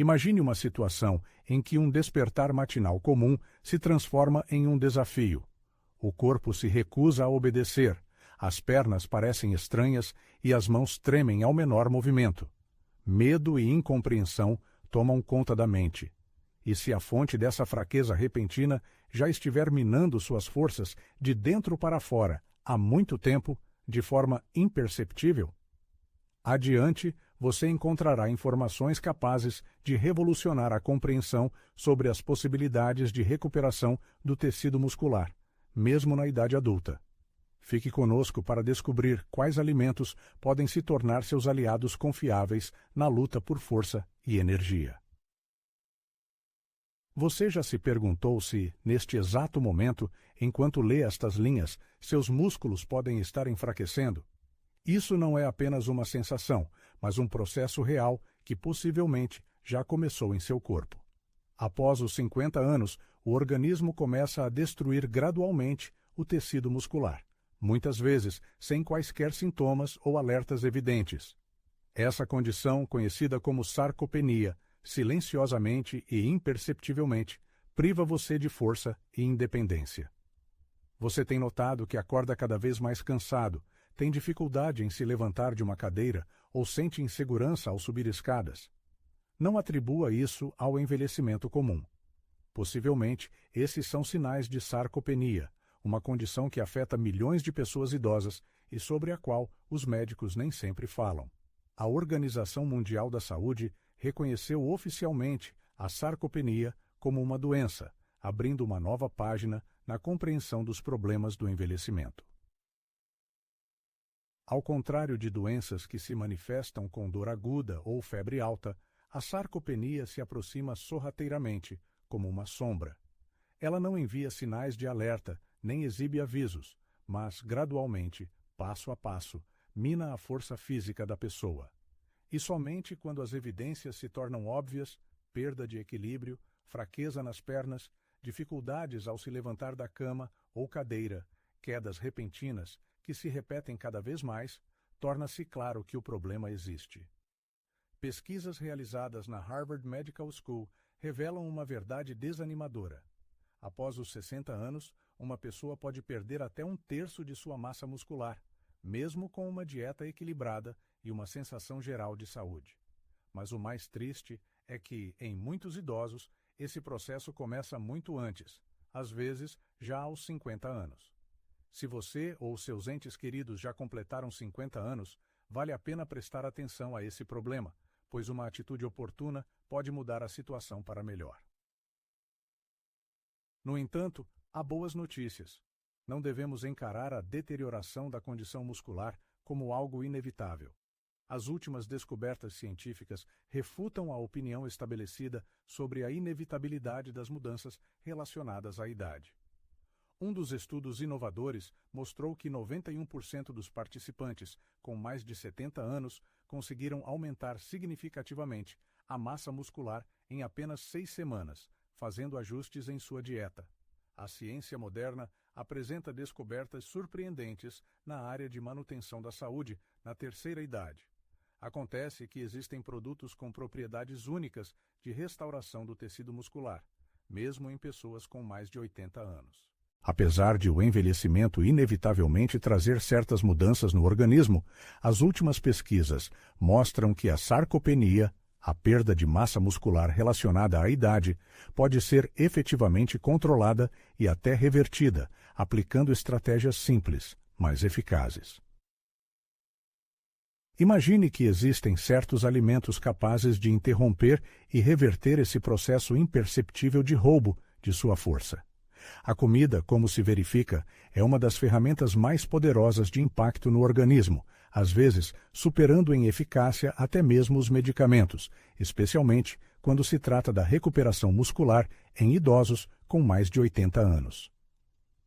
Imagine uma situação em que um despertar matinal comum se transforma em um desafio. O corpo se recusa a obedecer, as pernas parecem estranhas e as mãos tremem ao menor movimento. Medo e incompreensão tomam conta da mente. E se a fonte dessa fraqueza repentina já estiver minando suas forças de dentro para fora há muito tempo, de forma imperceptível? Adiante, você encontrará informações capazes de revolucionar a compreensão sobre as possibilidades de recuperação do tecido muscular, mesmo na idade adulta. Fique conosco para descobrir quais alimentos podem se tornar seus aliados confiáveis na luta por força e energia. Você já se perguntou se, neste exato momento, enquanto lê estas linhas, seus músculos podem estar enfraquecendo? Isso não é apenas uma sensação, mas um processo real que possivelmente já começou em seu corpo. Após os 50 anos, o organismo começa a destruir gradualmente o tecido muscular, muitas vezes sem quaisquer sintomas ou alertas evidentes. Essa condição, conhecida como sarcopenia, silenciosamente e imperceptivelmente, priva você de força e independência. Você tem notado que acorda cada vez mais cansado, tem dificuldade em se levantar de uma cadeira ou sente insegurança ao subir escadas? Não atribua isso ao envelhecimento comum. Possivelmente, esses são sinais de sarcopenia, uma condição que afeta milhões de pessoas idosas e sobre a qual os médicos nem sempre falam. A Organização Mundial da Saúde reconheceu oficialmente a sarcopenia como uma doença, abrindo uma nova página na compreensão dos problemas do envelhecimento. Ao contrário de doenças que se manifestam com dor aguda ou febre alta, a sarcopenia se aproxima sorrateiramente, como uma sombra. Ela não envia sinais de alerta, nem exibe avisos, mas, gradualmente, passo a passo, mina a força física da pessoa. E somente quando as evidências se tornam óbvias, perda de equilíbrio, fraqueza nas pernas, dificuldades ao se levantar da cama ou cadeira, quedas repentinas, que se repetem cada vez mais, torna-se claro que o problema existe. Pesquisas realizadas na Harvard Medical School revelam uma verdade desanimadora. Após os 60 anos, uma pessoa pode perder até 1/3 de sua massa muscular, mesmo com uma dieta equilibrada e uma sensação geral de saúde. Mas o mais triste é que, em muitos idosos, esse processo começa muito antes, às vezes já aos 50 anos. Se você ou seus entes queridos já completaram 50 anos, vale a pena prestar atenção a esse problema, pois uma atitude oportuna pode mudar a situação para melhor. No entanto, há boas notícias. Não devemos encarar a deterioração da condição muscular como algo inevitável. As últimas descobertas científicas refutam a opinião estabelecida sobre a inevitabilidade das mudanças relacionadas à idade. Um dos estudos inovadores mostrou que 91% dos participantes com mais de 70 anos conseguiram aumentar significativamente a massa muscular em apenas 6 semanas, fazendo ajustes em sua dieta. A ciência moderna apresenta descobertas surpreendentes na área de manutenção da saúde na terceira idade. Acontece que existem produtos com propriedades únicas de restauração do tecido muscular, mesmo em pessoas com mais de 80 anos. Apesar de o envelhecimento inevitavelmente trazer certas mudanças no organismo, as últimas pesquisas mostram que a sarcopenia, a perda de massa muscular relacionada à idade, pode ser efetivamente controlada e até revertida, aplicando estratégias simples, mas eficazes. Imagine que existem certos alimentos capazes de interromper e reverter esse processo imperceptível de roubo de sua força. A comida, como se verifica, é uma das ferramentas mais poderosas de impacto no organismo, às vezes superando em eficácia até mesmo os medicamentos, especialmente quando se trata da recuperação muscular em idosos com mais de 80 anos.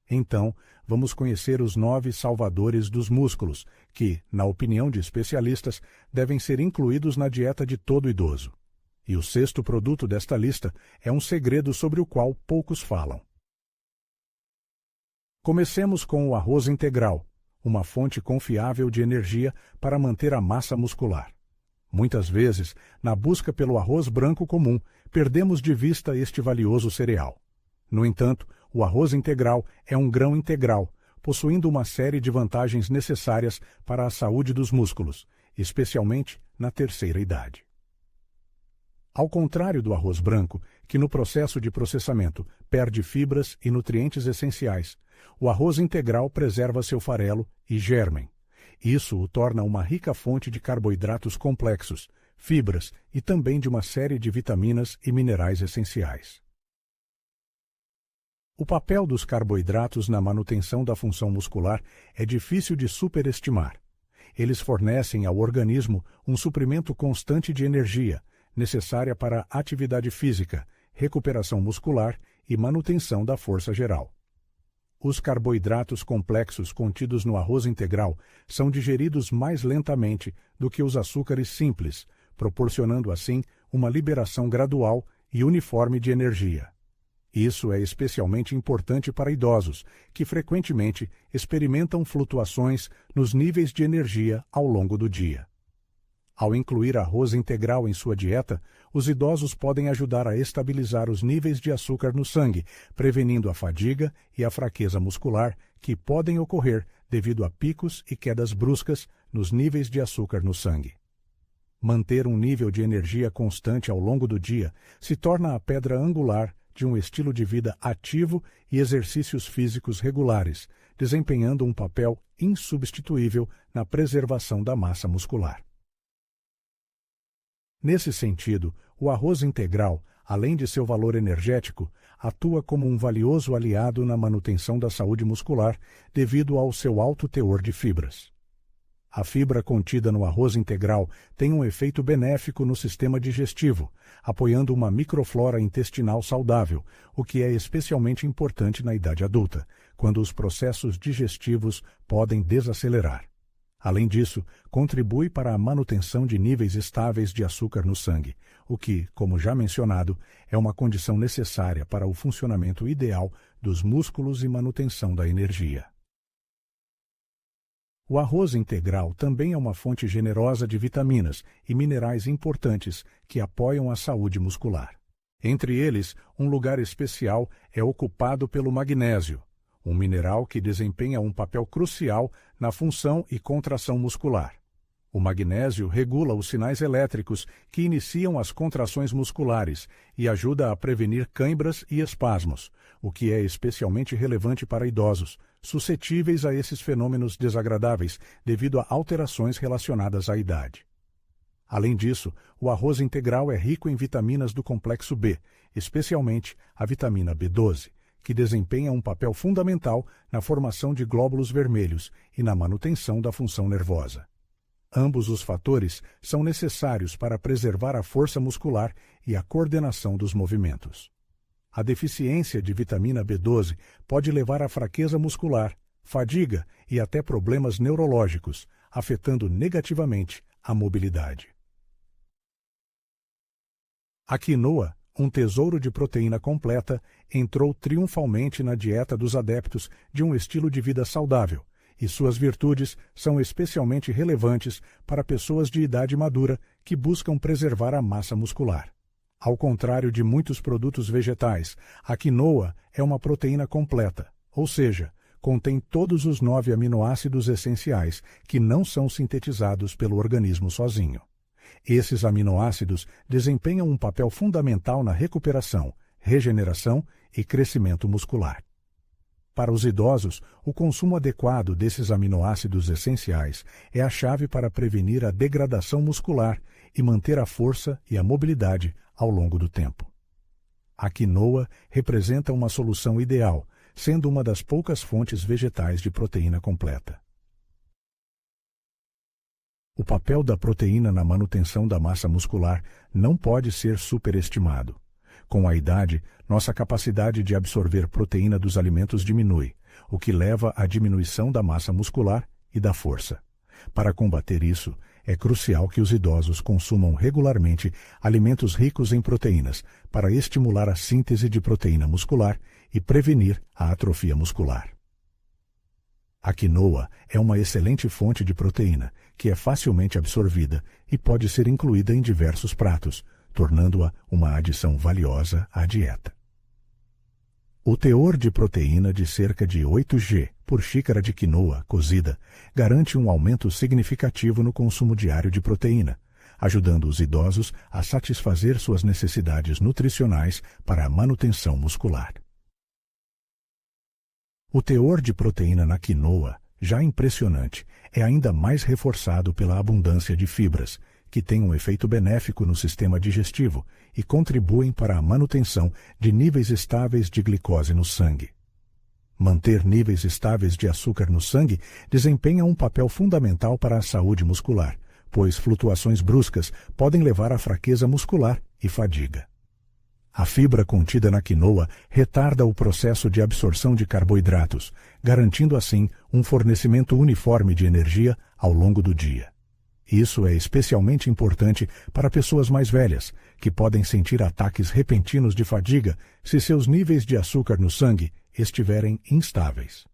Então, vamos conhecer os 9 salvadores dos músculos, que, na opinião de especialistas, devem ser incluídos na dieta de todo idoso. E o 6º produto desta lista é um segredo sobre o qual poucos falam. Comecemos com o arroz integral, uma fonte confiável de energia para manter a massa muscular. Muitas vezes, na busca pelo arroz branco comum, perdemos de vista este valioso cereal. No entanto, o arroz integral é um grão integral, possuindo uma série de vantagens necessárias para a saúde dos músculos, especialmente na terceira idade. Ao contrário do arroz branco, que no processo de processamento perde fibras e nutrientes essenciais, o arroz integral preserva seu farelo e gérmen. Isso o torna uma rica fonte de carboidratos complexos, fibras e também de uma série de vitaminas e minerais essenciais. O papel dos carboidratos na manutenção da função muscular é difícil de superestimar. Eles fornecem ao organismo um suprimento constante de energia, necessária para atividade física, recuperação muscular e manutenção da força geral. Os carboidratos complexos contidos no arroz integral são digeridos mais lentamente do que os açúcares simples, proporcionando assim uma liberação gradual e uniforme de energia. Isso é especialmente importante para idosos, que frequentemente experimentam flutuações nos níveis de energia ao longo do dia. Ao incluir arroz integral em sua dieta, os idosos podem ajudar a estabilizar os níveis de açúcar no sangue, prevenindo a fadiga e a fraqueza muscular que podem ocorrer devido a picos e quedas bruscas nos níveis de açúcar no sangue. Manter um nível de energia constante ao longo do dia se torna a pedra angular de um estilo de vida ativo e exercícios físicos regulares, desempenhando um papel insubstituível na preservação da massa muscular. Nesse sentido, o arroz integral, além de seu valor energético, atua como um valioso aliado na manutenção da saúde muscular devido ao seu alto teor de fibras. A fibra contida no arroz integral tem um efeito benéfico no sistema digestivo, apoiando uma microflora intestinal saudável, o que é especialmente importante na idade adulta, quando os processos digestivos podem desacelerar. Além disso, contribui para a manutenção de níveis estáveis de açúcar no sangue, o que, como já mencionado, é uma condição necessária para o funcionamento ideal dos músculos e manutenção da energia. O arroz integral também é uma fonte generosa de vitaminas e minerais importantes que apoiam a saúde muscular. Entre eles, um lugar especial é ocupado pelo magnésio, um mineral que desempenha um papel crucial na função e contração muscular. O magnésio regula os sinais elétricos que iniciam as contrações musculares e ajuda a prevenir cãibras e espasmos, o que é especialmente relevante para idosos, suscetíveis a esses fenômenos desagradáveis devido a alterações relacionadas à idade. Além disso, o arroz integral é rico em vitaminas do complexo B, especialmente a vitamina B12, que desempenha um papel fundamental na formação de glóbulos vermelhos e na manutenção da função nervosa. Ambos os fatores são necessários para preservar a força muscular e a coordenação dos movimentos. A deficiência de vitamina B12 pode levar à fraqueza muscular, fadiga e até problemas neurológicos, afetando negativamente a mobilidade. A quinoa, um tesouro de proteína completa, entrou triunfalmente na dieta dos adeptos de um estilo de vida saudável, e suas virtudes são especialmente relevantes para pessoas de idade madura que buscam preservar a massa muscular. Ao contrário de muitos produtos vegetais, a quinoa é uma proteína completa, ou seja, contém todos os 9 aminoácidos essenciais que não são sintetizados pelo organismo sozinho. Esses aminoácidos desempenham um papel fundamental na recuperação, regeneração e crescimento muscular. Para os idosos, o consumo adequado desses aminoácidos essenciais é a chave para prevenir a degradação muscular e manter a força e a mobilidade ao longo do tempo. A quinoa representa uma solução ideal, sendo uma das poucas fontes vegetais de proteína completa. O papel da proteína na manutenção da massa muscular não pode ser superestimado. Com a idade, nossa capacidade de absorver proteína dos alimentos diminui, o que leva à diminuição da massa muscular e da força. Para combater isso, é crucial que os idosos consumam regularmente alimentos ricos em proteínas para estimular a síntese de proteína muscular e prevenir a atrofia muscular. A quinoa é uma excelente fonte de proteína, que é facilmente absorvida e pode ser incluída em diversos pratos, tornando-a uma adição valiosa à dieta. O teor de proteína de cerca de 8 g por xícara de quinoa cozida garante um aumento significativo no consumo diário de proteína, ajudando os idosos a satisfazer suas necessidades nutricionais para a manutenção muscular. O teor de proteína na quinoa, já impressionante, é ainda mais reforçado pela abundância de fibras, que têm um efeito benéfico no sistema digestivo e contribuem para a manutenção de níveis estáveis de glicose no sangue. Manter níveis estáveis de açúcar no sangue desempenha um papel fundamental para a saúde muscular, pois flutuações bruscas podem levar à fraqueza muscular e fadiga. A fibra contida na quinoa retarda o processo de absorção de carboidratos, garantindo assim um fornecimento uniforme de energia ao longo do dia. Isso é especialmente importante para pessoas mais velhas, que podem sentir ataques repentinos de fadiga se seus níveis de açúcar no sangue estiverem instáveis.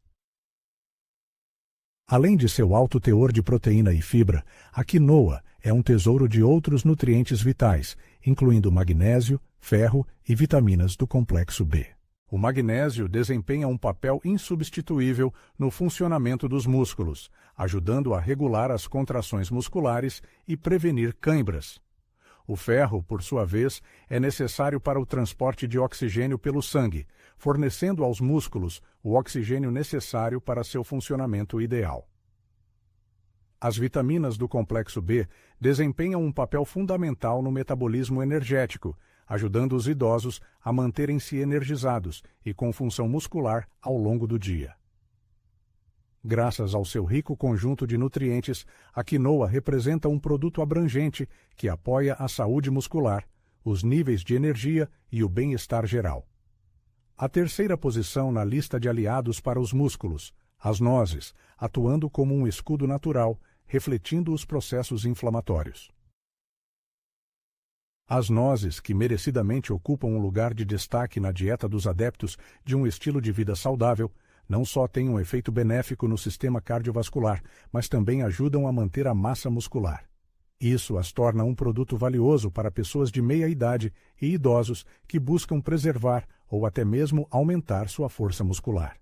Além de seu alto teor de proteína e fibra, a quinoa é um tesouro de outros nutrientes vitais, incluindo magnésio, ferro e vitaminas do complexo B. O magnésio desempenha um papel insubstituível no funcionamento dos músculos, ajudando a regular as contrações musculares e prevenir cãibras. O ferro, por sua vez, é necessário para o transporte de oxigênio pelo sangue, fornecendo aos músculos o oxigênio necessário para seu funcionamento ideal. As vitaminas do complexo B desempenham um papel fundamental no metabolismo energético, ajudando os idosos a manterem-se energizados e com função muscular ao longo do dia. Graças ao seu rico conjunto de nutrientes, a quinoa representa um produto abrangente que apoia a saúde muscular, os níveis de energia e o bem-estar geral. A terceira posição na lista de aliados para os músculos, as nozes, atuando como um escudo natural, refletindo os processos inflamatórios. As nozes, que merecidamente ocupam um lugar de destaque na dieta dos adeptos de um estilo de vida saudável, não só têm um efeito benéfico no sistema cardiovascular, mas também ajudam a manter a massa muscular. Isso as torna um produto valioso para pessoas de meia idade e idosos que buscam preservar ou até mesmo aumentar sua força muscular.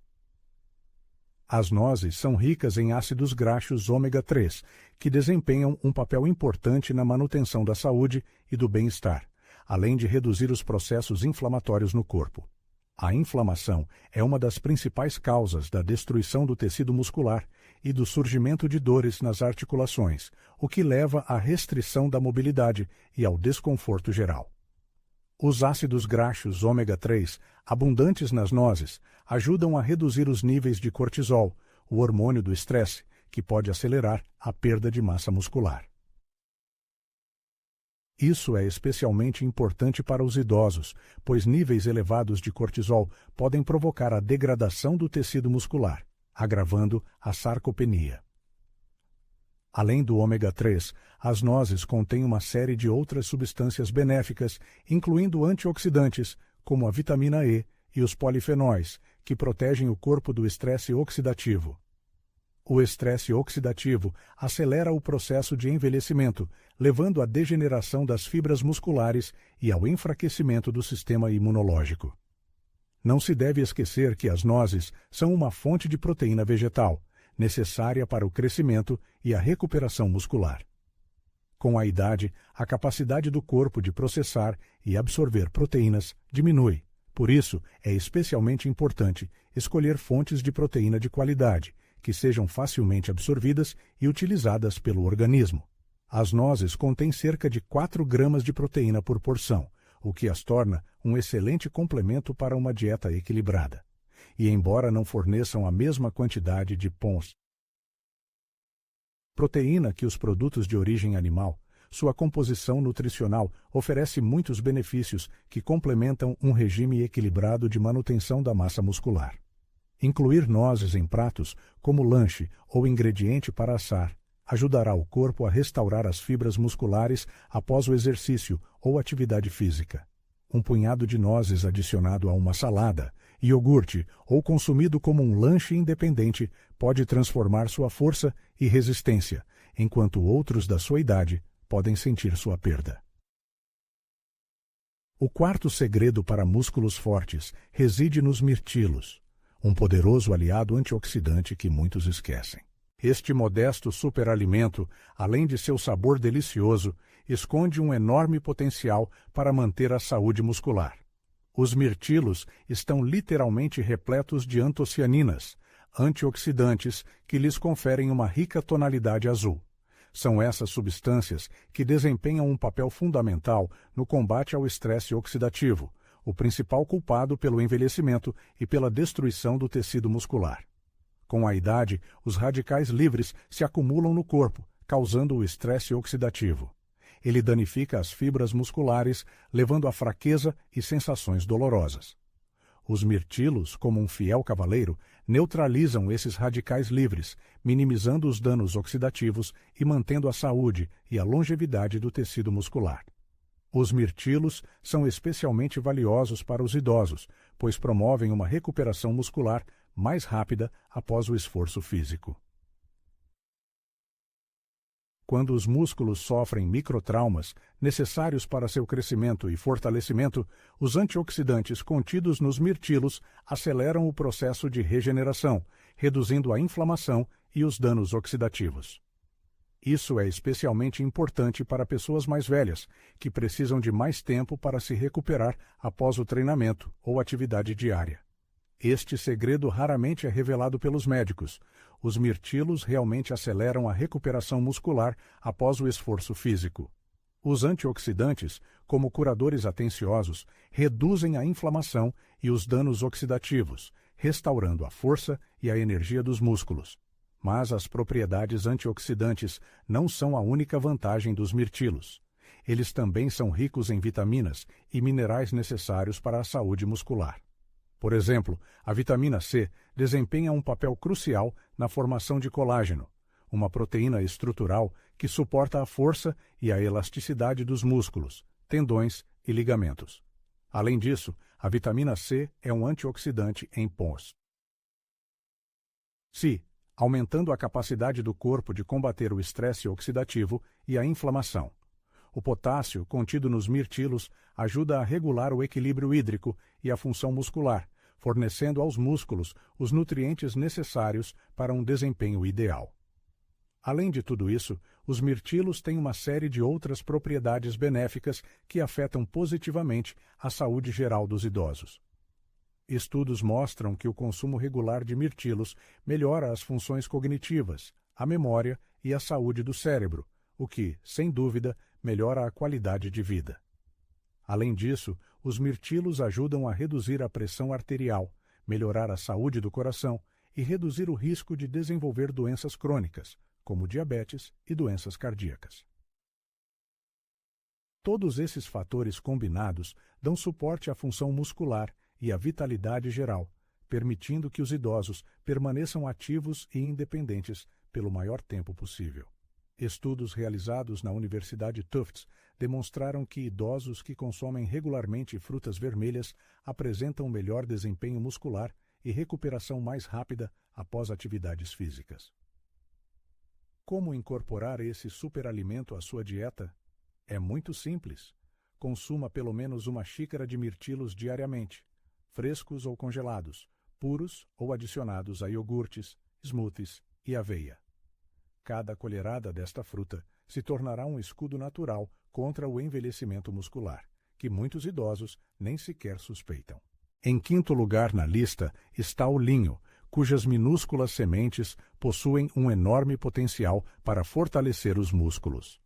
As nozes são ricas em ácidos graxos ômega 3, que desempenham um papel importante na manutenção da saúde e do bem-estar, além de reduzir os processos inflamatórios no corpo. A inflamação é uma das principais causas da destruição do tecido muscular e do surgimento de dores nas articulações, o que leva à restrição da mobilidade e ao desconforto geral. Os ácidos graxos ômega 3, abundantes nas nozes, ajudam a reduzir os níveis de cortisol, o hormônio do estresse, que pode acelerar a perda de massa muscular. Isso é especialmente importante para os idosos, pois níveis elevados de cortisol podem provocar a degradação do tecido muscular, agravando a sarcopenia. Além do ômega 3, as nozes contêm uma série de outras substâncias benéficas, incluindo antioxidantes, como a vitamina E e os polifenóis, que protegem o corpo do estresse oxidativo. O estresse oxidativo acelera o processo de envelhecimento, levando à degeneração das fibras musculares e ao enfraquecimento do sistema imunológico. Não se deve esquecer que as nozes são uma fonte de proteína vegetal, necessária para o crescimento e a recuperação muscular. Com a idade, a capacidade do corpo de processar e absorver proteínas diminui. Por isso, é especialmente importante escolher fontes de proteína de qualidade, que sejam facilmente absorvidas e utilizadas pelo organismo. As nozes contêm cerca de 4 gramas de proteína por porção, o que as torna um excelente complemento para uma dieta equilibrada. E embora não forneçam a mesma quantidade de proteína que os produtos de origem animal, sua composição nutricional oferece muitos benefícios que complementam um regime equilibrado de manutenção da massa muscular. Incluir nozes em pratos, como lanche ou ingrediente para assar, ajudará o corpo a restaurar as fibras musculares após o exercício ou atividade física. Um punhado de nozes adicionado a uma salada, iogurte ou consumido como um lanche independente pode transformar sua força e resistência, enquanto outros da sua idade podem sentir sua perda. O quarto segredo para músculos fortes reside nos mirtilos, um poderoso aliado antioxidante que muitos esquecem. Este modesto superalimento, além de seu sabor delicioso, esconde um enorme potencial para manter a saúde muscular. Os mirtilos estão literalmente repletos de antocianinas, antioxidantes que lhes conferem uma rica tonalidade azul. São essas substâncias que desempenham um papel fundamental no combate ao estresse oxidativo, o principal culpado pelo envelhecimento e pela destruição do tecido muscular. Com a idade, os radicais livres se acumulam no corpo, causando o estresse oxidativo. Ele danifica as fibras musculares, levando à fraqueza e sensações dolorosas. Os mirtilos, como um fiel cavaleiro, neutralizam esses radicais livres, minimizando os danos oxidativos e mantendo a saúde e a longevidade do tecido muscular. Os mirtilos são especialmente valiosos para os idosos, pois promovem uma recuperação muscular mais rápida após o esforço físico. Quando os músculos sofrem microtraumas necessários para seu crescimento e fortalecimento, os antioxidantes contidos nos mirtilos aceleram o processo de regeneração, reduzindo a inflamação e os danos oxidativos. Isso é especialmente importante para pessoas mais velhas, que precisam de mais tempo para se recuperar após o treinamento ou atividade diária. Este segredo raramente é revelado pelos médicos. Os mirtilos realmente aceleram a recuperação muscular após o esforço físico. Os antioxidantes, como curadores atenciosos, reduzem a inflamação e os danos oxidativos, restaurando a força e a energia dos músculos. Mas as propriedades antioxidantes não são a única vantagem dos mirtilos. Eles também são ricos em vitaminas e minerais necessários para a saúde muscular. Por exemplo, a vitamina C desempenha um papel crucial na formação de colágeno, uma proteína estrutural que suporta a força e a elasticidade dos músculos, tendões e ligamentos. Além disso, a vitamina C é um antioxidante em pós. C, aumentando a capacidade do corpo de combater o estresse oxidativo e a inflamação. O potássio, contido nos mirtilos, ajuda a regular o equilíbrio hídrico e a função muscular, fornecendo aos músculos os nutrientes necessários para um desempenho ideal. Além de tudo isso, os mirtilos têm uma série de outras propriedades benéficas que afetam positivamente a saúde geral dos idosos. Estudos mostram que o consumo regular de mirtilos melhora as funções cognitivas, a memória e a saúde do cérebro, o que, sem dúvida, melhora a qualidade de vida. Além disso, os mirtilos ajudam a reduzir a pressão arterial, melhorar a saúde do coração e reduzir o risco de desenvolver doenças crônicas, como diabetes e doenças cardíacas. Todos esses fatores combinados dão suporte à função muscular e à vitalidade geral, permitindo que os idosos permaneçam ativos e independentes pelo maior tempo possível. Estudos realizados na Universidade Tufts demonstraram que idosos que consomem regularmente frutas vermelhas apresentam melhor desempenho muscular e recuperação mais rápida após atividades físicas. Como incorporar esse superalimento à sua dieta? É muito simples. Consuma pelo menos uma xícara de mirtilos diariamente, frescos ou congelados, puros ou adicionados a iogurtes, smoothies e aveia. Cada colherada desta fruta se tornará um escudo natural contra o envelhecimento muscular, que muitos idosos nem sequer suspeitam. Em quinto lugar na lista está o linho, cujas minúsculas sementes possuem um enorme potencial para fortalecer os músculos.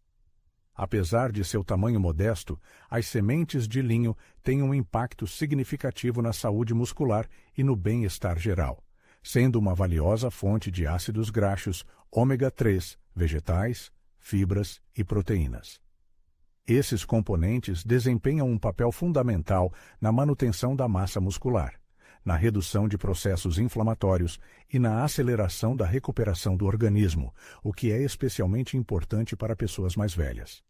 Apesar de seu tamanho modesto, as sementes de linho têm um impacto significativo na saúde muscular e no bem-estar geral, sendo uma valiosa fonte de ácidos graxos ômega 3, vegetais, fibras e proteínas. Esses componentes desempenham um papel fundamental na manutenção da massa muscular, na redução de processos inflamatórios e na aceleração da recuperação do organismo, o que é especialmente importante para pessoas mais velhas.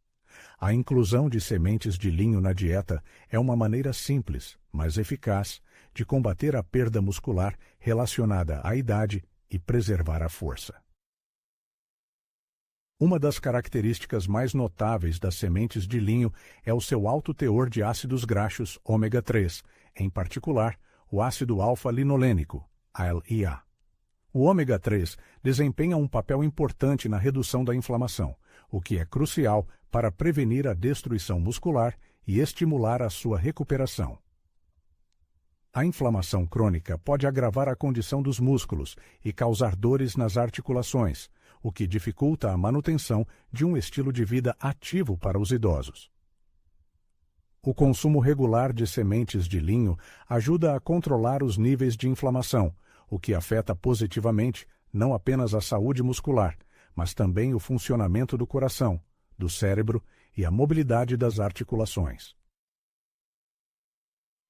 A inclusão de sementes de linho na dieta é uma maneira simples, mas eficaz, de combater a perda muscular relacionada à idade e preservar a força. Uma das características mais notáveis das sementes de linho é o seu alto teor de ácidos graxos ômega 3, em particular, o ácido alfa-linolênico, ALIA. O ômega 3 desempenha um papel importante na redução da inflamação, o que é crucial para prevenir a destruição muscular e estimular a sua recuperação. A inflamação crônica pode agravar a condição dos músculos e causar dores nas articulações, o que dificulta a manutenção de um estilo de vida ativo para os idosos. O consumo regular de sementes de linho ajuda a controlar os níveis de inflamação, o que afeta positivamente não apenas a saúde muscular, mas também o funcionamento do coração, do cérebro e a mobilidade das articulações.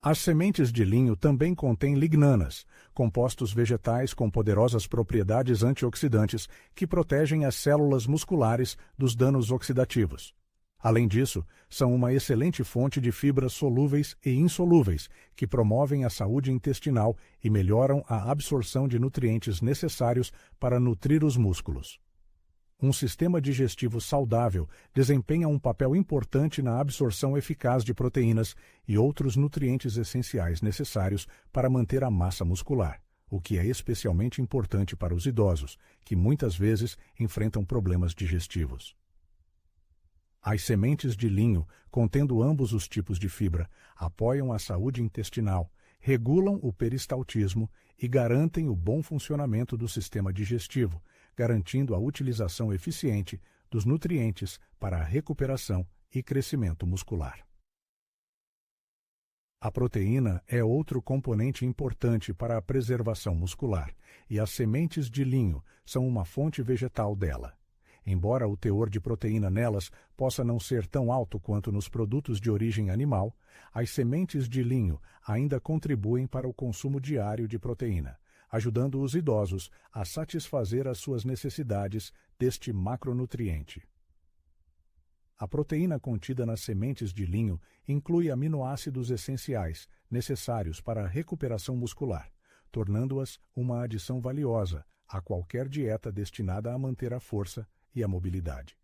As sementes de linho também contêm lignanas, compostos vegetais com poderosas propriedades antioxidantes que protegem as células musculares dos danos oxidativos. Além disso, são uma excelente fonte de fibras solúveis e insolúveis que promovem a saúde intestinal e melhoram a absorção de nutrientes necessários para nutrir os músculos. Um sistema digestivo saudável desempenha um papel importante na absorção eficaz de proteínas e outros nutrientes essenciais necessários para manter a massa muscular, o que é especialmente importante para os idosos, que muitas vezes enfrentam problemas digestivos. As sementes de linho, contendo ambos os tipos de fibra, apoiam a saúde intestinal, regulam o peristaltismo e garantem o bom funcionamento do sistema digestivo, garantindo a utilização eficiente dos nutrientes para a recuperação e crescimento muscular. A proteína é outro componente importante para a preservação muscular, e as sementes de linho são uma fonte vegetal dela. Embora o teor de proteína nelas possa não ser tão alto quanto nos produtos de origem animal, as sementes de linho ainda contribuem para o consumo diário de proteína, ajudando os idosos a satisfazer as suas necessidades deste macronutriente. A proteína contida nas sementes de linho inclui aminoácidos essenciais necessários para a recuperação muscular, tornando-as uma adição valiosa a qualquer dieta destinada a manter a força e a mobilidade.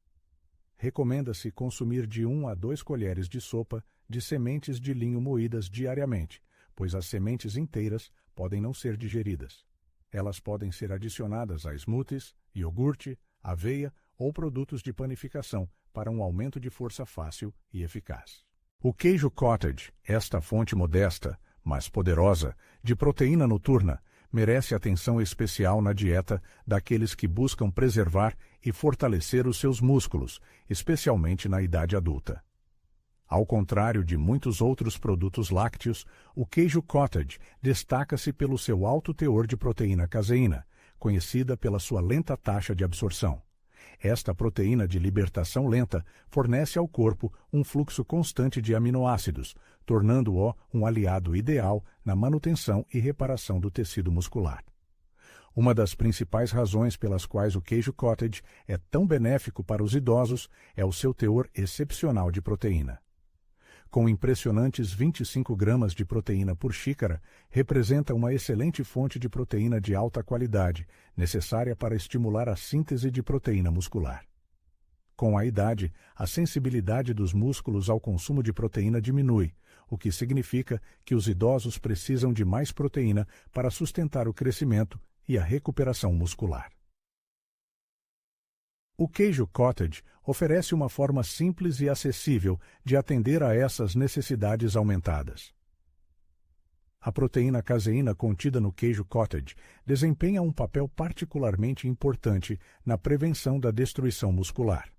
Recomenda-se consumir de 1 a 2 colheres de sopa de sementes de linho moídas diariamente, pois as sementes inteiras podem não ser digeridas. Elas podem ser adicionadas a smoothies, iogurte, aveia ou produtos de panificação para um aumento de força fácil e eficaz. O queijo cottage, esta fonte modesta, mas poderosa, de proteína noturna, merece atenção especial na dieta daqueles que buscam preservar e fortalecer os seus músculos, especialmente na idade adulta. Ao contrário de muitos outros produtos lácteos, o queijo cottage destaca-se pelo seu alto teor de proteína caseína, conhecida pela sua lenta taxa de absorção. Esta proteína de libertação lenta fornece ao corpo um fluxo constante de aminoácidos, tornando-o um aliado ideal na manutenção e reparação do tecido muscular. Uma das principais razões pelas quais o queijo cottage é tão benéfico para os idosos é o seu teor excepcional de proteína. Com impressionantes 25 gramas de proteína por xícara, representa uma excelente fonte de proteína de alta qualidade, necessária para estimular a síntese de proteína muscular. Com a idade, a sensibilidade dos músculos ao consumo de proteína diminui, o que significa que os idosos precisam de mais proteína para sustentar o crescimento e a recuperação muscular. O queijo cottage oferece uma forma simples e acessível de atender a essas necessidades aumentadas. A proteína caseína contida no queijo cottage desempenha um papel particularmente importante na prevenção da destruição muscular.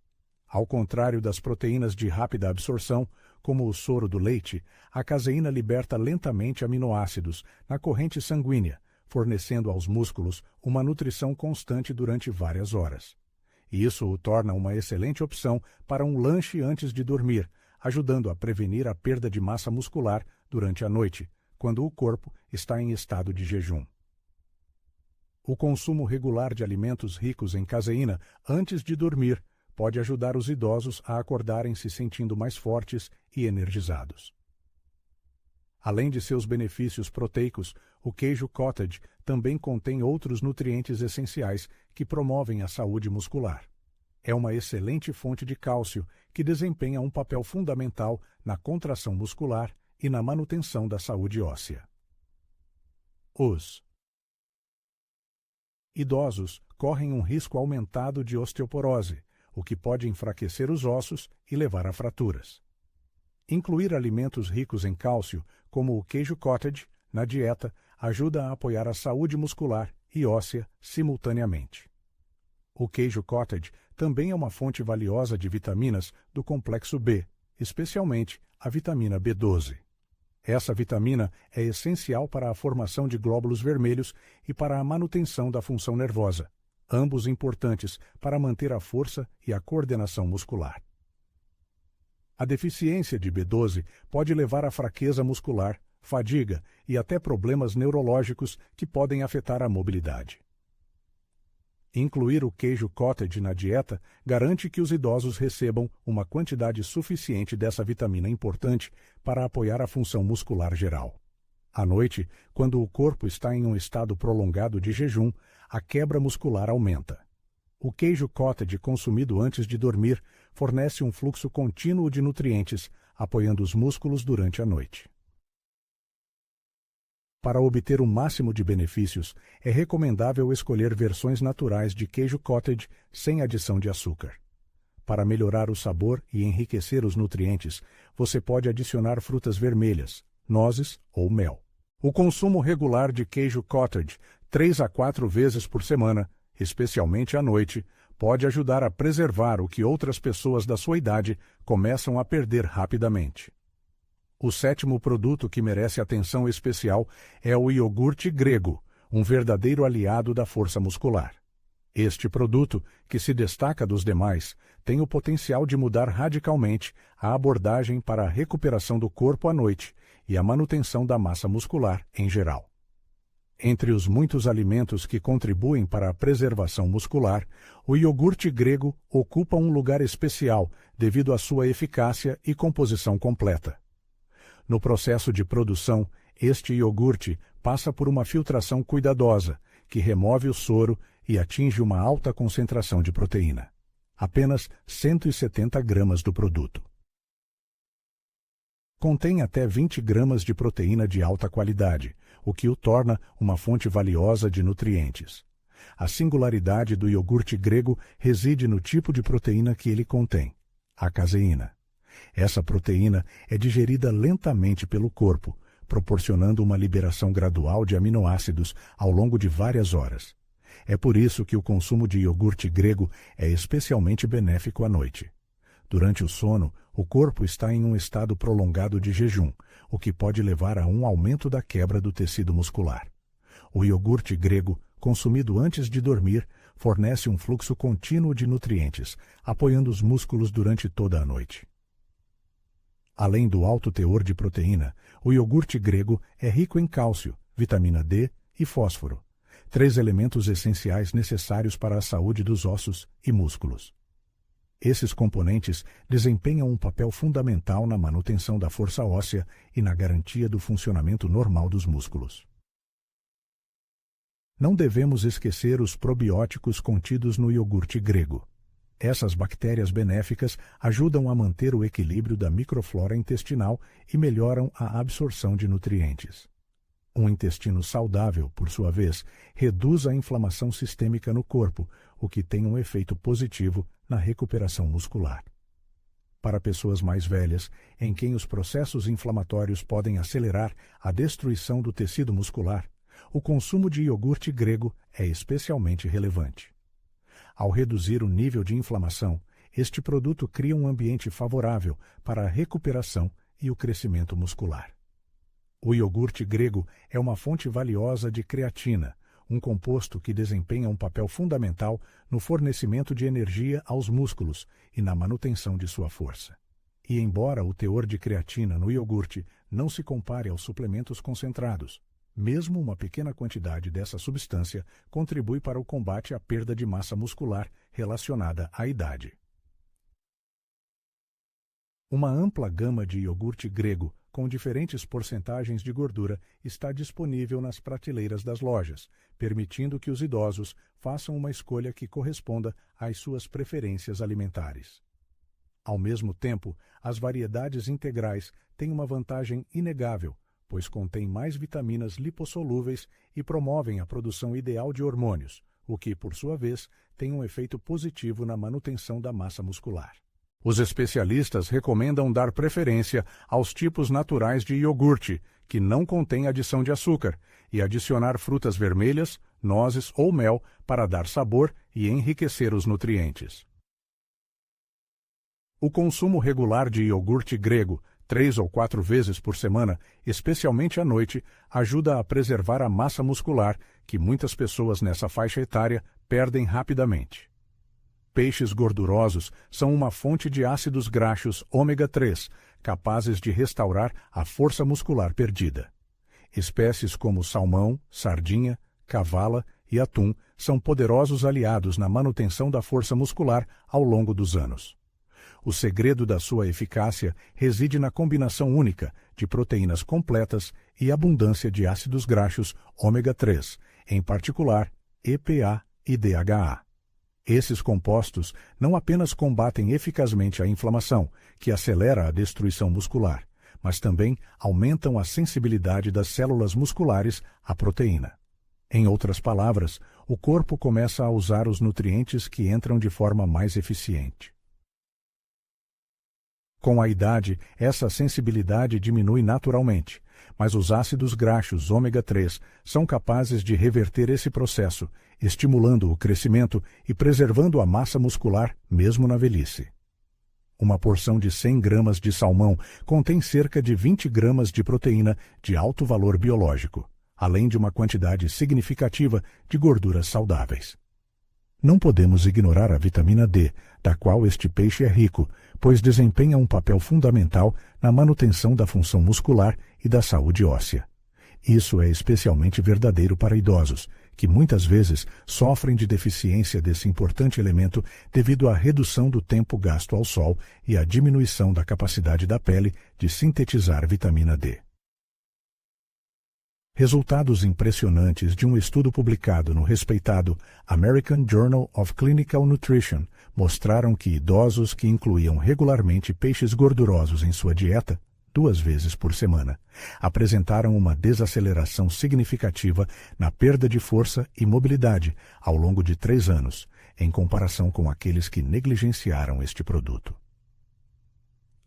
Ao contrário das proteínas de rápida absorção, como o soro do leite, a caseína liberta lentamente aminoácidos na corrente sanguínea, fornecendo aos músculos uma nutrição constante durante várias horas. Isso o torna uma excelente opção para um lanche antes de dormir, ajudando a prevenir a perda de massa muscular durante a noite, quando o corpo está em estado de jejum. O consumo regular de alimentos ricos em caseína antes de dormir pode ajudar os idosos a acordarem se sentindo mais fortes e energizados. Além de seus benefícios proteicos, o queijo cottage também contém outros nutrientes essenciais que promovem a saúde muscular. É uma excelente fonte de cálcio que desempenha um papel fundamental na contração muscular e na manutenção da saúde óssea. Os idosos correm um risco aumentado de osteoporose, o que pode enfraquecer os ossos e levar a fraturas. Incluir alimentos ricos em cálcio, como o queijo cottage, na dieta ajuda a apoiar a saúde muscular e óssea simultaneamente. O queijo cottage também é uma fonte valiosa de vitaminas do complexo B, especialmente a vitamina B12. Essa vitamina é essencial para a formação de glóbulos vermelhos e para a manutenção da função nervosa, ambos importantes para manter a força e a coordenação muscular. A deficiência de B12 pode levar à fraqueza muscular, fadiga e até problemas neurológicos que podem afetar a mobilidade. Incluir o queijo cottage na dieta garante que os idosos recebam uma quantidade suficiente dessa vitamina importante para apoiar a função muscular geral. À noite, quando o corpo está em um estado prolongado de jejum, a quebra muscular aumenta. O queijo cottage consumido antes de dormir fornece um fluxo contínuo de nutrientes, apoiando os músculos durante a noite. Para obter o máximo de benefícios, é recomendável escolher versões naturais de queijo cottage sem adição de açúcar. Para melhorar o sabor e enriquecer os nutrientes, você pode adicionar frutas vermelhas, nozes ou mel. O consumo regular de queijo cottage, 3 a 4 vezes por semana, especialmente à noite, pode ajudar a preservar o que outras pessoas da sua idade começam a perder rapidamente. O sétimo produto que merece atenção especial é o iogurte grego, um verdadeiro aliado da força muscular. Este produto, que se destaca dos demais, tem o potencial de mudar radicalmente a abordagem para a recuperação do corpo à noite e a manutenção da massa muscular em geral. Entre os muitos alimentos que contribuem para a preservação muscular, o iogurte grego ocupa um lugar especial devido à sua eficácia e composição completa. No processo de produção, este iogurte passa por uma filtração cuidadosa, que remove o soro e atinge uma alta concentração de proteína. Apenas 170 gramas do produto. Contém até 20 gramas de proteína de alta qualidade, o que o torna uma fonte valiosa de nutrientes. A singularidade do iogurte grego reside no tipo de proteína que ele contém, a caseína. Essa proteína é digerida lentamente pelo corpo, proporcionando uma liberação gradual de aminoácidos ao longo de várias horas. É por isso que o consumo de iogurte grego é especialmente benéfico à noite. Durante o sono, o corpo está em um estado prolongado de jejum, o que pode levar a um aumento da quebra do tecido muscular. O iogurte grego, consumido antes de dormir, fornece um fluxo contínuo de nutrientes, apoiando os músculos durante toda a noite. Além do alto teor de proteína, o iogurte grego é rico em cálcio, vitamina D e fósforo, 3 elementos essenciais necessários para a saúde dos ossos e músculos. Esses componentes desempenham um papel fundamental na manutenção da força óssea e na garantia do funcionamento normal dos músculos. Não devemos esquecer os probióticos contidos no iogurte grego. Essas bactérias benéficas ajudam a manter o equilíbrio da microflora intestinal e melhoram a absorção de nutrientes. Um intestino saudável, por sua vez, reduz a inflamação sistêmica no corpo, o que tem um efeito positivo na recuperação muscular. Para pessoas mais velhas, em quem os processos inflamatórios podem acelerar a destruição do tecido muscular, o consumo de iogurte grego é especialmente relevante. Ao reduzir o nível de inflamação, este produto cria um ambiente favorável para a recuperação e o crescimento muscular. O iogurte grego é uma fonte valiosa de creatina, um composto que desempenha um papel fundamental no fornecimento de energia aos músculos e na manutenção de sua força. E embora o teor de creatina no iogurte não se compare aos suplementos concentrados, mesmo uma pequena quantidade dessa substância contribui para o combate à perda de massa muscular relacionada à idade. Uma ampla gama de iogurte grego, com diferentes porcentagens de gordura, está disponível nas prateleiras das lojas, permitindo que os idosos façam uma escolha que corresponda às suas preferências alimentares. Ao mesmo tempo, as variedades integrais têm uma vantagem inegável, pois contêm mais vitaminas lipossolúveis e promovem a produção ideal de hormônios, o que, por sua vez, tem um efeito positivo na manutenção da massa muscular. Os especialistas recomendam dar preferência aos tipos naturais de iogurte, que não contêm adição de açúcar, e adicionar frutas vermelhas, nozes ou mel para dar sabor e enriquecer os nutrientes. O consumo regular de iogurte grego, 3 ou 4 vezes por semana, especialmente à noite, ajuda a preservar a massa muscular, que muitas pessoas nessa faixa etária perdem rapidamente. Peixes gordurosos são uma fonte de ácidos graxos ômega 3, capazes de restaurar a força muscular perdida. Espécies como salmão, sardinha, cavala e atum são poderosos aliados na manutenção da força muscular ao longo dos anos. O segredo da sua eficácia reside na combinação única de proteínas completas e abundância de ácidos graxos ômega 3, em particular EPA e DHA. Esses compostos não apenas combatem eficazmente a inflamação, que acelera a destruição muscular, mas também aumentam a sensibilidade das células musculares à proteína. Em outras palavras, o corpo começa a usar os nutrientes que entram de forma mais eficiente. Com a idade, essa sensibilidade diminui naturalmente, mas os ácidos graxos ômega 3 são capazes de reverter esse processo, estimulando o crescimento e preservando a massa muscular mesmo na velhice. Uma porção de 100 gramas de salmão contém cerca de 20 gramas de proteína de alto valor biológico, além de uma quantidade significativa de gorduras saudáveis. Não podemos ignorar a vitamina D, da qual este peixe é rico, pois desempenha um papel fundamental na manutenção da função muscular e da saúde óssea. Isso é especialmente verdadeiro para idosos, que muitas vezes sofrem de deficiência desse importante elemento devido à redução do tempo gasto ao sol e à diminuição da capacidade da pele de sintetizar vitamina D. Resultados impressionantes de um estudo publicado no respeitado American Journal of Clinical Nutrition mostraram que idosos que incluíam regularmente peixes gordurosos em sua dieta, 2 vezes por semana, apresentaram uma desaceleração significativa na perda de força e mobilidade ao longo de 3 anos, em comparação com aqueles que negligenciaram este produto.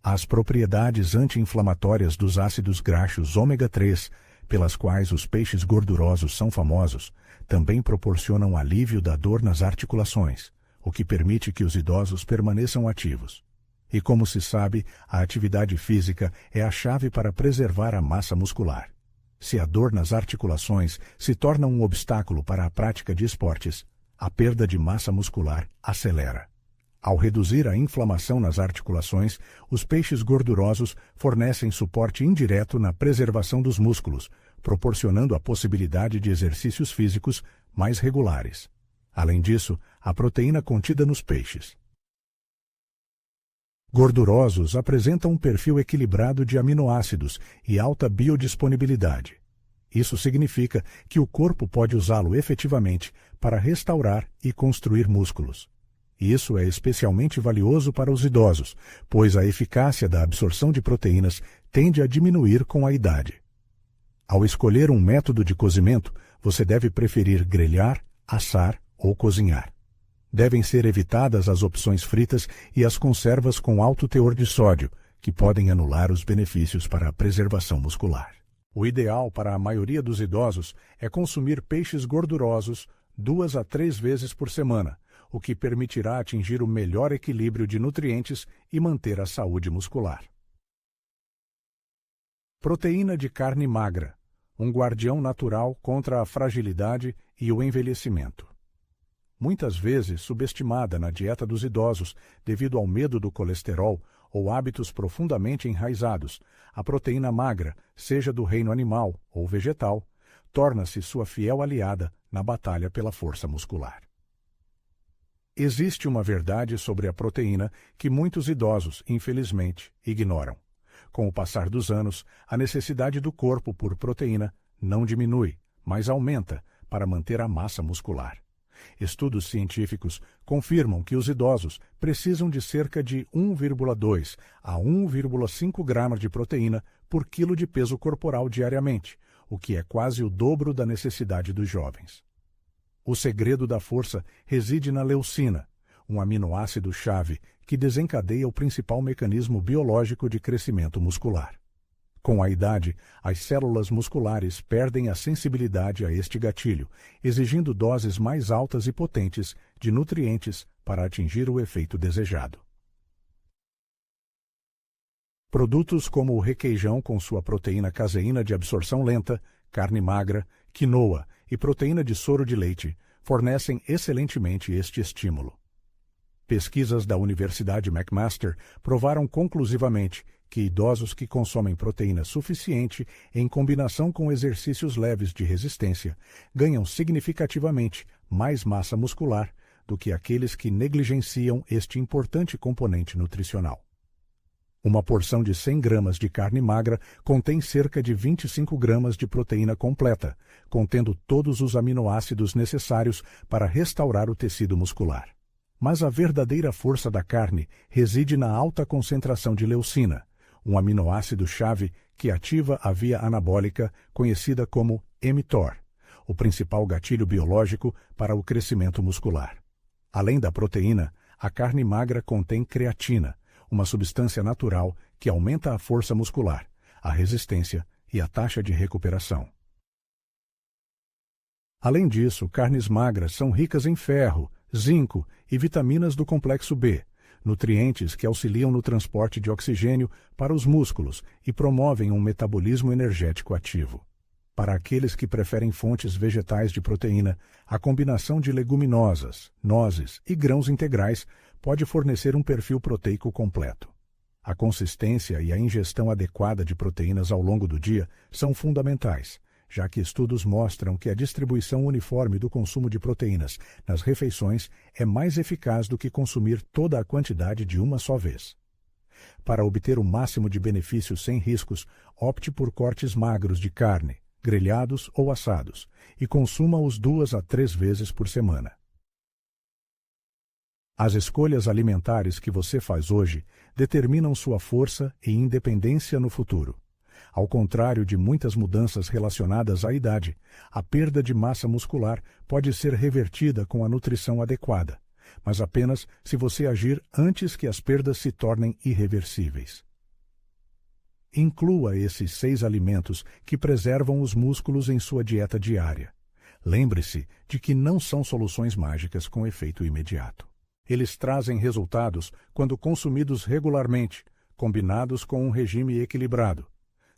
As propriedades anti-inflamatórias dos ácidos graxos ômega 3, pelas quais os peixes gordurosos são famosos, também proporcionam alívio da dor nas articulações, o que permite que os idosos permaneçam ativos. E como se sabe, a atividade física é a chave para preservar a massa muscular. Se a dor nas articulações se torna um obstáculo para a prática de esportes, a perda de massa muscular acelera. Ao reduzir a inflamação nas articulações, os peixes gordurosos fornecem suporte indireto na preservação dos músculos, proporcionando a possibilidade de exercícios físicos mais regulares. Além disso, a proteína contida nos peixes gordurosos apresenta um perfil equilibrado de aminoácidos e alta biodisponibilidade. Isso significa que o corpo pode usá-lo efetivamente para restaurar e construir músculos. Isso é especialmente valioso para os idosos, pois a eficácia da absorção de proteínas tende a diminuir com a idade. Ao escolher um método de cozimento, você deve preferir grelhar, assar ou cozinhar. Devem ser evitadas as opções fritas e as conservas com alto teor de sódio, que podem anular os benefícios para a preservação muscular. O ideal para a maioria dos idosos é consumir peixes gordurosos 2 a 3 vezes por semana, o que permitirá atingir o melhor equilíbrio de nutrientes e manter a saúde muscular. Proteína de carne magra, um guardião natural contra a fragilidade e o envelhecimento. Muitas vezes subestimada na dieta dos idosos devido ao medo do colesterol ou hábitos profundamente enraizados, a proteína magra, seja do reino animal ou vegetal, torna-se sua fiel aliada na batalha pela força muscular. Existe uma verdade sobre a proteína que muitos idosos, infelizmente, ignoram. Com o passar dos anos, a necessidade do corpo por proteína não diminui, mas aumenta para manter a massa muscular. Estudos científicos confirmam que os idosos precisam de cerca de 1,2 a 1,5 gramas de proteína por quilo de peso corporal diariamente, o que é quase o dobro da necessidade dos jovens. O segredo da força reside na leucina, um aminoácido-chave que desencadeia o principal mecanismo biológico de crescimento muscular. Com a idade, as células musculares perdem a sensibilidade a este gatilho, exigindo doses mais altas e potentes de nutrientes para atingir o efeito desejado. Produtos como o requeijão com sua proteína caseína de absorção lenta, carne magra, quinoa e proteína de soro de leite fornecem excelentemente este estímulo. Pesquisas da Universidade McMaster provaram conclusivamente que idosos que consomem proteína suficiente em combinação com exercícios leves de resistência ganham significativamente mais massa muscular do que aqueles que negligenciam este importante componente nutricional. Uma porção de 100 gramas de carne magra contém cerca de 25 gramas de proteína completa, contendo todos os aminoácidos necessários para restaurar o tecido muscular. Mas a verdadeira força da carne reside na alta concentração de leucina, um aminoácido-chave que ativa a via anabólica conhecida como mTOR, o principal gatilho biológico para o crescimento muscular. Além da proteína, a carne magra contém creatina, uma substância natural que aumenta a força muscular, a resistência e a taxa de recuperação. Além disso, carnes magras são ricas em ferro, zinco e vitaminas do complexo B, nutrientes que auxiliam no transporte de oxigênio para os músculos e promovem um metabolismo energético ativo. Para aqueles que preferem fontes vegetais de proteína, a combinação de leguminosas, nozes e grãos integrais pode fornecer um perfil proteico completo. A consistência e a ingestão adequada de proteínas ao longo do dia são fundamentais, já que estudos mostram que a distribuição uniforme do consumo de proteínas nas refeições é mais eficaz do que consumir toda a quantidade de uma só vez. Para obter o máximo de benefícios sem riscos, opte por cortes magros de carne, grelhados ou assados, e consuma-os 2 a 3 vezes por semana. As escolhas alimentares que você faz hoje determinam sua força e independência no futuro. Ao contrário de muitas mudanças relacionadas à idade, a perda de massa muscular pode ser revertida com a nutrição adequada, mas apenas se você agir antes que as perdas se tornem irreversíveis. Inclua esses 6 alimentos que preservam os músculos em sua dieta diária. Lembre-se de que não são soluções mágicas com efeito imediato. Eles trazem resultados quando consumidos regularmente, combinados com um regime equilibrado.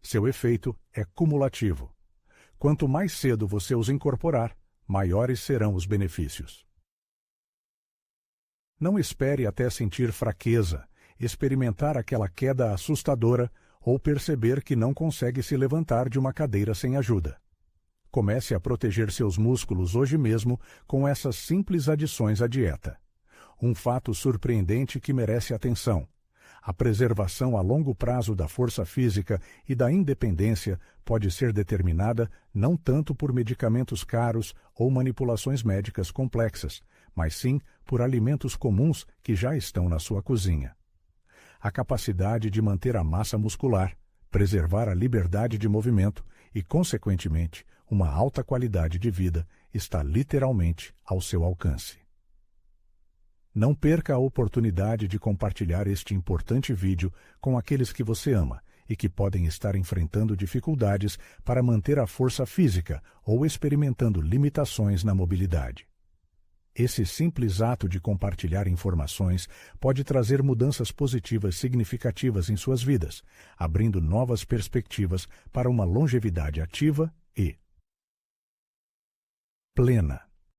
Seu efeito é cumulativo. Quanto mais cedo você os incorporar, maiores serão os benefícios. Não espere até sentir fraqueza, experimentar aquela queda assustadora ou perceber que não consegue se levantar de uma cadeira sem ajuda. Comece a proteger seus músculos hoje mesmo com essas simples adições à dieta. Um fato surpreendente que merece atenção. A preservação a longo prazo da força física e da independência pode ser determinada não tanto por medicamentos caros ou manipulações médicas complexas, mas sim por alimentos comuns que já estão na sua cozinha. A capacidade de manter a massa muscular, preservar a liberdade de movimento e, consequentemente, uma alta qualidade de vida está literalmente ao seu alcance. Não perca a oportunidade de compartilhar este importante vídeo com aqueles que você ama e que podem estar enfrentando dificuldades para manter a força física ou experimentando limitações na mobilidade. Esse simples ato de compartilhar informações pode trazer mudanças positivas significativas em suas vidas, abrindo novas perspectivas para uma longevidade ativa e plena.